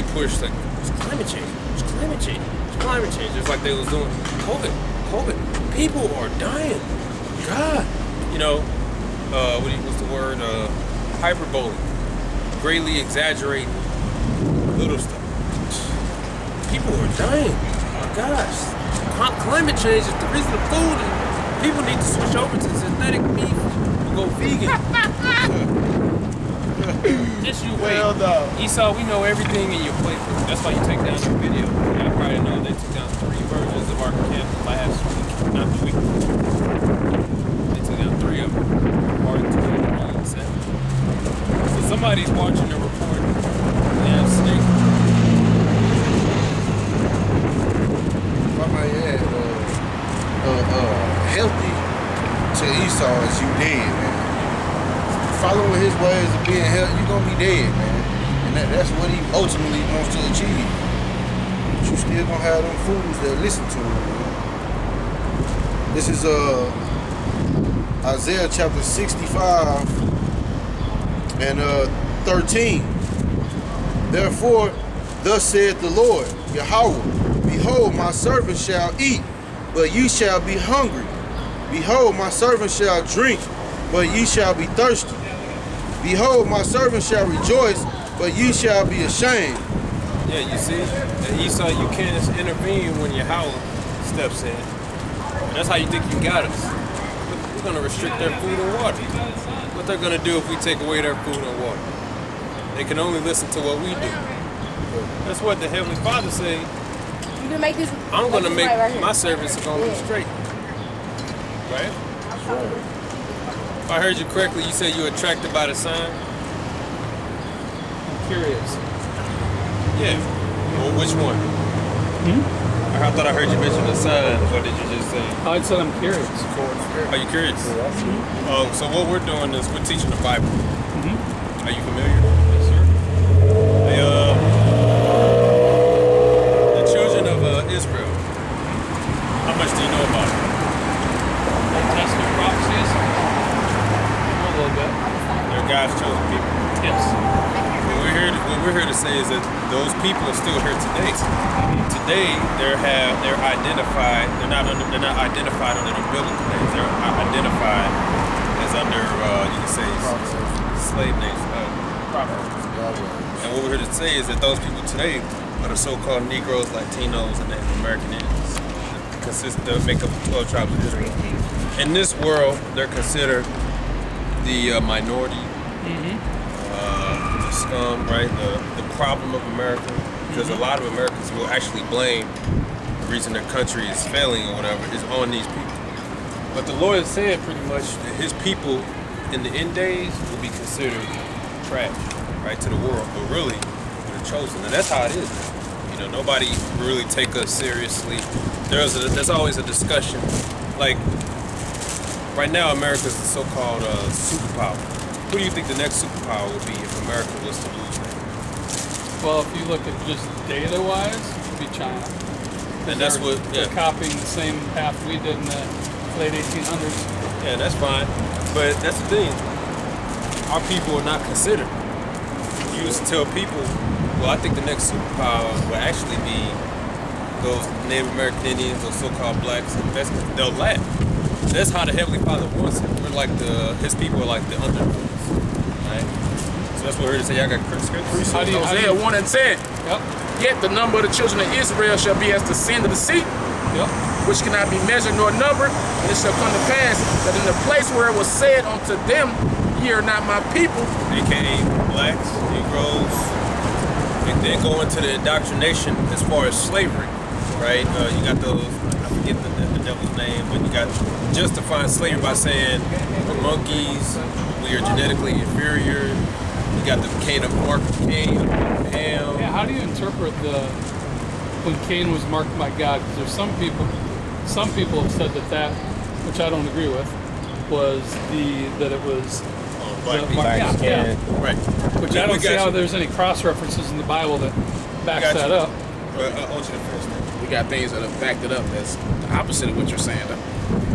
push like it's climate change, it's climate change, it's climate change. Just like they was doing COVID. People are dying. God, what's the word? Hyperbole, greatly exaggerating little stuff. People are dying. Oh my gosh, climate change is the reason the food. People need to switch over to synthetic beef and go vegan. Just you wait. Esau, we know everything in your playbook. That's why you take down your video. I probably know they took down 3 versions of our camp last week, not the week. They took down 3 of them. Part 2 and 7. So somebody's watching the report. Damn snake. Healthy to Esau is you dead, man. Following his ways of being healthy, you're gonna be dead, man. And that's what he ultimately wants to achieve. But you still gonna have them fools that listen to him, man. This is Isaiah chapter 65 and 13. Therefore, thus saith the Lord, Yahweh, behold, my servant shall eat, but ye shall be hungry. Behold, my servant shall drink, but ye shall be thirsty. Behold, my servant shall rejoice, but ye shall be ashamed. Yeah, you see? And Esau, you can't intervene when Yahweh steps in. And that's how you think you got us. We're going to restrict their food and water. What they're going to do if we take away their food and water? They can only listen to what we do. That's what the Heavenly Father said. You can make this. I'm going to make right my servants are going to be straight. Right? If I heard you correctly, you said you were attracted by the sign? I'm curious. Yeah. Well, which one? I thought I heard you mention the sign. What did you just say? I said I'm curious. Are you curious? Oh, so what we're doing is we're teaching the Bible. Are you familiar? Yes, sir. The children of Israel. How much do you know about it? Old Testament prophecies. A little bit. They're God's chosen people. Yes. What we're here to say is that those people are still here today. Today, they're identified. They're not identified under the biblical names. They're identified as under you can say slave names. And what we're here to say is that those people today are the so-called Negroes, Latinos, and Native American Indians. Make up the 12 tribes of Israel. In this world, they're considered the minority. The scum, right? The problem of America, because a lot of Americans will actually blame the reason their country is failing or whatever is on these people. But the Lord said pretty much that His people in the end days will be considered trash, right, to the world. But really, we're the chosen, and that's how it is. Nobody really take us seriously. There's always a discussion. Like right now, America's the so-called superpower. Who do you think the next superpower would be if America was to lose that? Well, if you look at just data-wise, it'd be China. And that's what they're copying the same path we did in the late 1800s. Yeah, that's fine. But that's the thing. Our people are not considered. You used to tell people, well, I think the next superpower will actually be those Native American Indians, those so-called blacks, and they'll laugh. That's how the Heavenly Father wants it. We're like His people are like the underdogs, right? So that's what we're here to say. Y'all got scriptures? Hosea 1 and 10. Yep. Yet the number of the children of Israel shall be as the sand of the sea, which cannot be measured nor numbered. And it shall come to pass that in the place where it was said unto them, ye are not my people, AKA blacks, Negroes, and then go into the indoctrination as far as slavery, right? You got those, I forget the devil's name, but you got justifying slavery by saying we're monkeys, we are genetically inferior. You got the mark of Cain, Ham. Yeah, how do you interpret when Cain was marked by God? Because there's some people have said that, which I don't agree with, was that it was black people. Yeah. Right. Which I don't see how there's any cross references in the Bible that backs that up. I want you to finish that. we got things that have backed it up that's the opposite of what you're saying.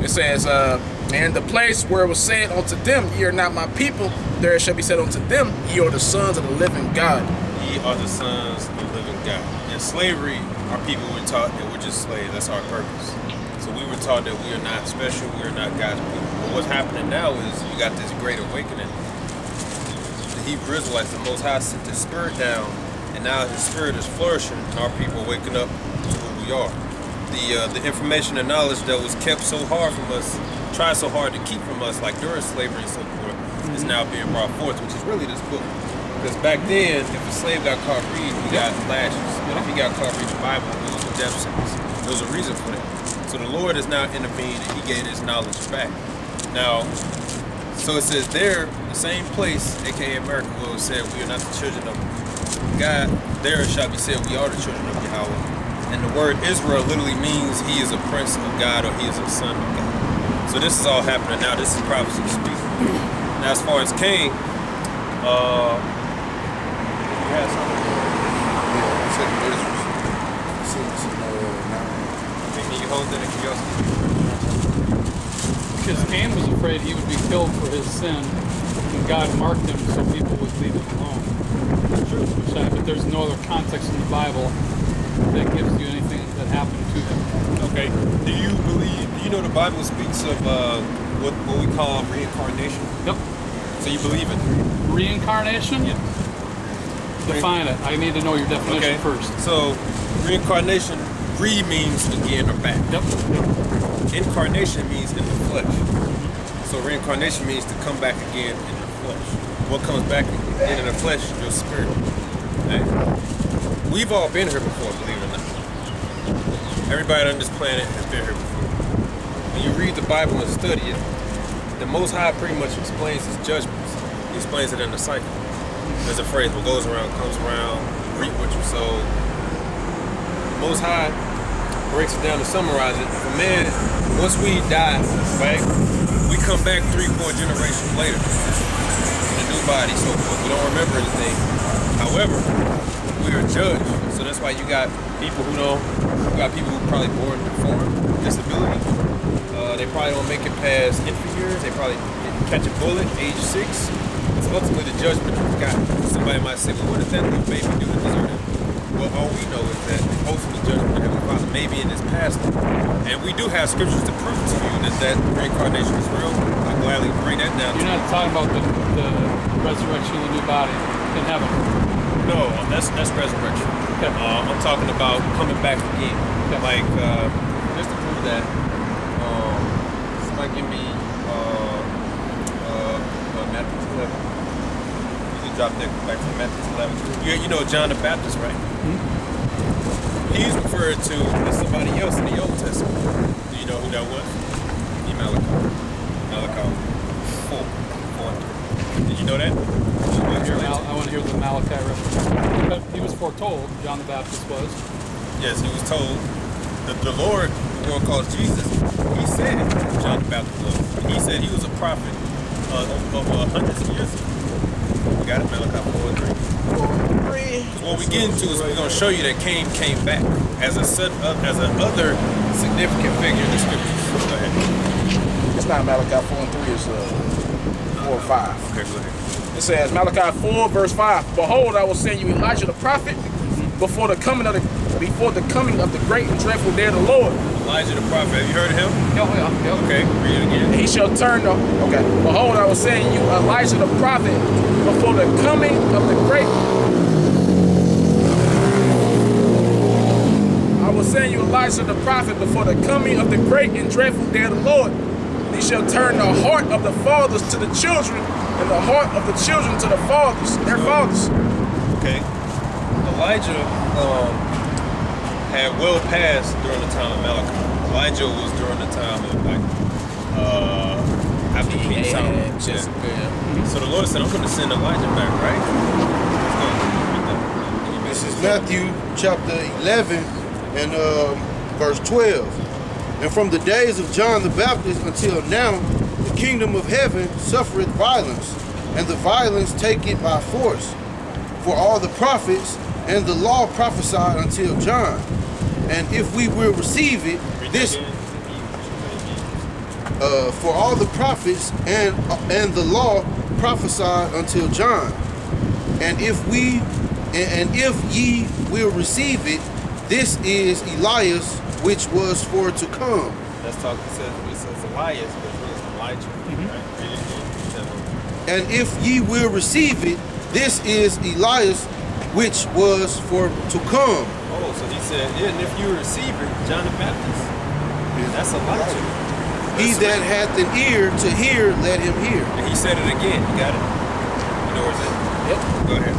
It says, and the place where it was said unto them, ye are not my people, there shall be said unto them, ye are the sons of the living God. Ye are the sons of the in slavery, our people were taught that we're just slaves. That's our purpose. So we were taught that we are not special, we are not God's people. But what's happening now is you got this great awakening. The Hebrew Israelites, the Most High sent the Spirit down, and now His Spirit is flourishing, and our people are waking up to who we are. The information and knowledge that was kept so hard from us, tried so hard to keep from us, like during slavery and so forth, is now being brought forth, which is really this book. Because back then, if a slave got caught reading, he got lashes. And if he got caught reading the Bible, it was a death sentence. There was a reason for that. So the Lord has now intervened and He gave His knowledge back. Now, so it says there, the same place, aka America, where it said we are not the children of God, there shall be said we are the children of Yahweh. And the word Israel literally means He is a prince of God or He is a son of God. So this is all happening now. This is prophecy speaking. Now as far as Cain, you had something? Yeah, second Ezra 6 and 9. Can you hold that in curiosity? Because Cain was afraid he would be killed for his sin, and God marked him so people would leave him alone. But there's no other context in the Bible that gives you anything that happened to him. Okay. Do you know the Bible speaks of what we call reincarnation? Yep. So you believe it? Reincarnation? Yeah. Define it. I need to know your definition first. So reincarnation, re means again or back. Yep. Incarnation means in the flesh. So reincarnation means to come back again in the flesh. What comes back in the flesh? Your spirit. Okay? We've all been here before, believe it or not. Everybody on this planet has been here before. When you read the Bible and study it, the Most High pretty much explains His judgments. He explains it in the cycle. There's a phrase, what goes around comes around, reap what you sow. The Most High breaks it down to summarize it. For man, once we die, right, we come back 3-4 generations later in a new body, so forth. We don't remember anything. However, we are judged. So that's why you got people who probably born deformed, disability. They probably don't make it past infant years. They probably catch a bullet, age 6. So ultimately the judgment is God. Somebody might say, well, what did that little baby do to deserve it? Well, all we know is that the ultimate judgment of Heavenly Father may be in His past. And we do have scriptures to prove to you that reincarnation is real. I'll gladly bring that down. You're not talking about the resurrection of the new body in heaven. No, that's resurrection. Okay. I'm talking about coming back again. Okay. Like, just to prove that, somebody give me Matthew 11. You can drop that back to Matthew 11. You know John the Baptist, right? Mm-hmm. He's referred to as somebody else in the Old Testament. Do you know who that was? Malachi 4. Did you know that? I want to hear the Malachi reference. But he was foretold, John the Baptist was. Yes, he was told. The Lord, the Lord calls Jesus, He said John the Baptist was. He said he was a prophet of hundreds of years ago. We got it, Malachi 4:3. What we get into is we're going to show you that Cain came back as another significant figure in the scriptures. Go ahead. It's not Malachi 4:3, it's 4:5. Okay, go ahead. It says, Malachi 4, verse 5, Behold, I will send you Elijah the prophet before the coming of the great and dreadful day of the Lord. Elijah the prophet, have you heard of him? Yeah. Okay, read it again. He shall turn the, Behold, I will send you Elijah the prophet before the coming of the great. I will send you Elijah the prophet before the coming of the great and dreadful day of the Lord. He shall turn the heart of the fathers to the children, and the heart of the children to the fathers, their fathers. Okay. Elijah had well passed during the time of Malachi. Elijah was during the time of after King Solomon. Yeah. So the Lord said, I'm going to send Elijah back, right? This is Matthew chapter 11 and verse 12. And from the days of John the Baptist until now, the kingdom of heaven suffereth violence, and the violence take it by force. For all the prophets and the law prophesied until John. And if we will receive it, for all the prophets and the law prophesied until John. And if ye will receive it, this is Elias, which was for to come. Let's talk. It says Elias, but it's really Elijah. Right? Read it again. And if ye will receive it, this is Elias, which was for to come. Oh, so he said, yeah, and if you receive it, John the Baptist. That's Elijah. He that hath an ear to hear, let him hear. And he said it again. You got it? You know where it's at? Yep. Go ahead.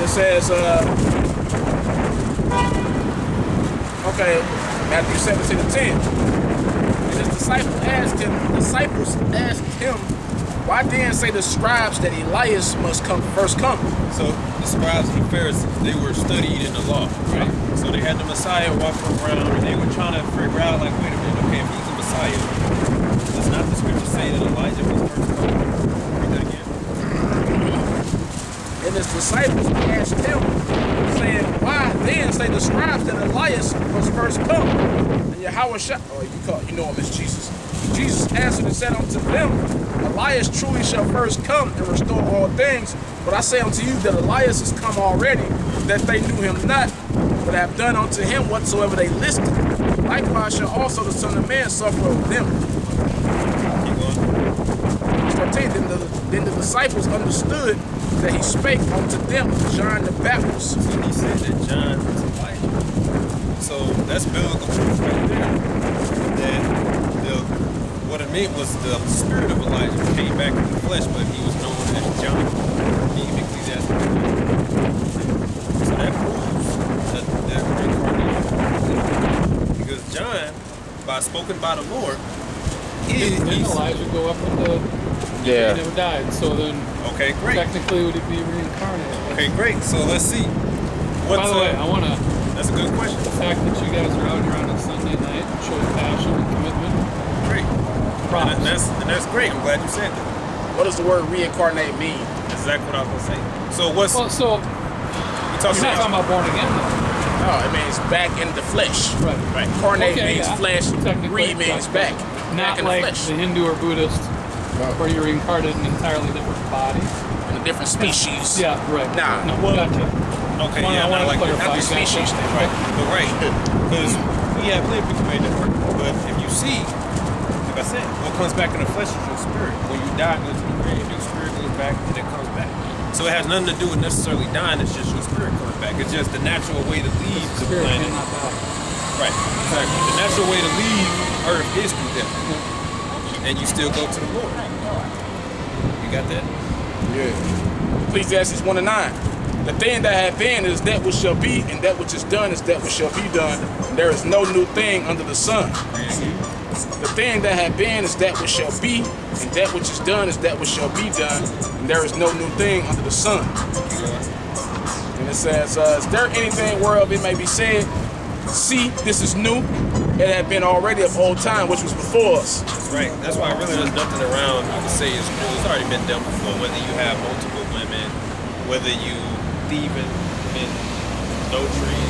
It says, okay, Matthew 17:10. And his disciples asked him, why then say the scribes that Elias must first come? So the scribes and the Pharisees, they were studied in the law, right? So they had the Messiah walking around, and they were trying to figure out, like, wait a minute, okay, if he's the Messiah, does not the scripture say that Elijah was first come? Read that again. And his disciples asked him, saying, why then say the scribes that Elias must first come? And Yahweh you know him as Jesus. Jesus answered and said unto them, Elias truly shall first come and restore all things. But I say unto you that Elias is come already, that they knew him not, but have done unto him whatsoever they listed. Likewise shall also the Son of Man suffer of them. Keep going. 13, then the disciples understood that he spake unto them John the Baptist. So he said that John was Elijah. So that's biblical proof right there. That what it meant was the spirit of Elijah came back in the flesh, but he was known as John. So that proves that reincarnation. Because John, spoken by the Lord, Didn't Elijah go up into... Yeah. He never died, so then okay, great. technically would he be reincarnated? Okay, great. So let's see. By the way, I want to... That's a good question. The fact that you guys are out here on a Sunday night and show passion and commitment. Great. Props. And that's great. I'm glad you said that. What does the word reincarnate mean? That's exactly what I was gonna say. So what's Well, so we you're not talking about born again, though. No, it means back in the flesh. Right. Right. Carnate Okay, means yeah. flesh. Technically, Re means yeah. back. Not Back in like the flesh. the Hindu or Buddhist, where you're reincarnated in an entirely different body. In a different species. Yeah, right. Nah. No, Well, gotcha. okay, I yeah, wanna not like clarify not the exactly. species thing, right? But right, because we have plenty of people made that work. But if you see, like I said, what comes back in the flesh is your spirit. When you die, goes to the grave, your spirit goes back and it comes back. So it has nothing to do with necessarily dying. It's just your spirit coming back. It's just the natural way to leave the Spirit planet. cannot die. Right, exactly. The natural way to leave Earth is through death, and you still go to the Lord. You got that? Yeah. Ecclesiastes 1:9. The thing that hath been is that which shall be, and that which is done is that which shall be done. And there is no new thing under the sun. The thing that hath been is that which shall be, and that which is done is that which shall be done. And there is no new thing under the sun. And it says, is there anything whereof it may be said, see, this is new? It had been already of old time, which was before us. That's right. That's why really there's nothing around you can say it's new. It's already been done before. Whether you have multiple women, whether you thieving in adultery,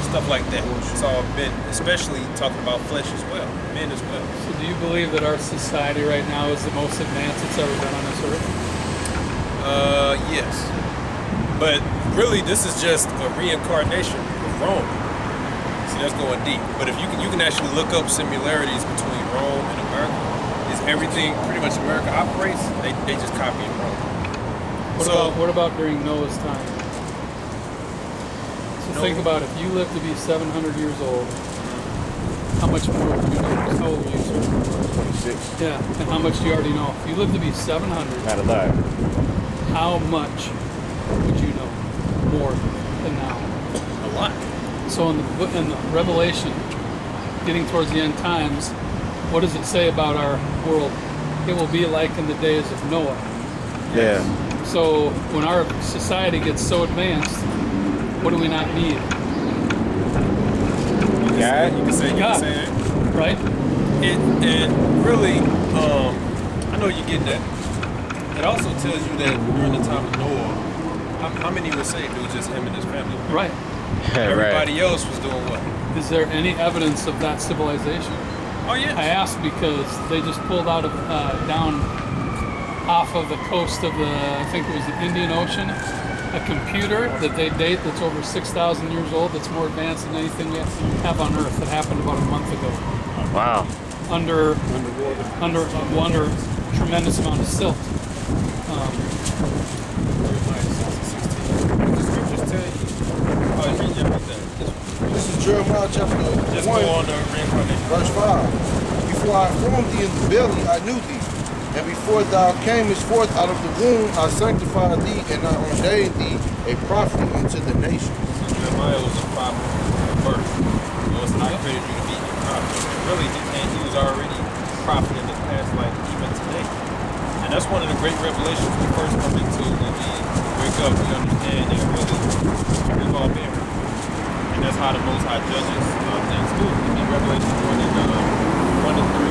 stuff like that. It's all been, especially talking about flesh as well, men as well. So do you believe that our society right now is the most advanced it's ever been on this earth? Yes. But really, this is just a reincarnation of Rome. See, that's going deep. But if you can actually look up similarities between Rome and America. Is everything pretty much America operates? They just copy Rome. What about during Noah's time? So think about if you live to be 700 years old, how much more would you know? How old were you, sir? 26. Yeah, and how much do you already know? If you live to be 700, Not alive. how much would you know more than now? A lot. So in the Revelation, getting towards the end times, what does it say about our world? It will be like in the days of Noah. Yeah. So when our society gets so advanced, what do we not need? God. You can say God. that. Right? And really, I know you're getting that. It also tells you that during the time of Noah, how many were saved? It was just him and his family. Right. Everybody else was doing what? Is there any evidence of that civilization? Oh yeah. I asked because they just pulled out of down off of the coast of the, I think it was the Indian Ocean, a computer that they date that's over 6,000 years old, that's more advanced than anything we have on Earth, that happened about a month ago. Wow. Under tremendous amount of silt. The scriptures tell you. Oh, read everything. This is Jeremiah chapter Just 1, go on the reincarnation. verse 5. Before I formed thee in the belly, I knew thee. And before thou camest forth out of the womb, I sanctified thee, and I ordained thee a prophet unto the nations. Jeremiah was a prophet at birth. So it's not created you to be a prophet. Really, he was already a prophet in his past life, even today. And that's one of the great revelations we first come into when we wake up. We understand that really we've all been. And that's how the Most High judges things too. In Revelation 1 and 3.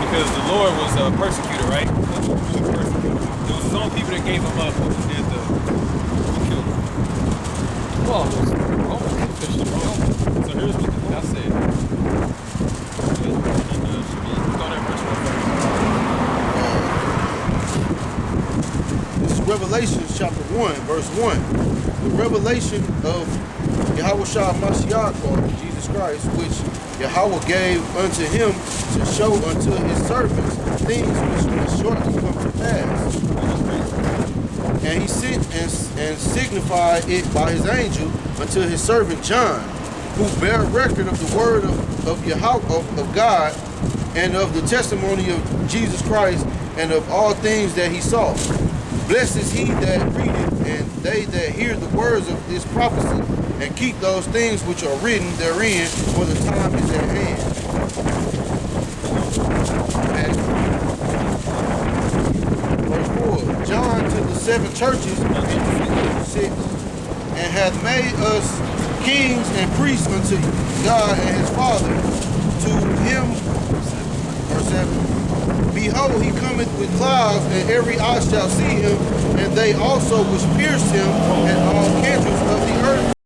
Because the Lord was a persecutor, right? Who persecuted? It was his own people that gave him up who did who killed him. Well, it was Romans, the Christian Romans. So here's what the book said. Should we go there verse 1 first? This is Revelation chapter 1, verse 1. The revelation of Yahweh Shah Mashiach, or Jesus Christ, which Yahweh gave unto him to show unto his servants things which must shortly come to pass. And he sent and signified it by his angel unto his servant John, who bare record of the word of Yahweh, of God, and of the testimony of Jesus Christ, and of all things that he saw. Blessed is he that readeth, and they that hear the words of this prophecy, and keep those things which are written therein, for the time is at hand. Verse 4. John to the 7 churches in 6, and hath made us kings and priests unto God and his Father. To him, verse 7. Behold, he cometh with clouds, and every eye shall see him, and they also which pierced him, and all kindreds of the earth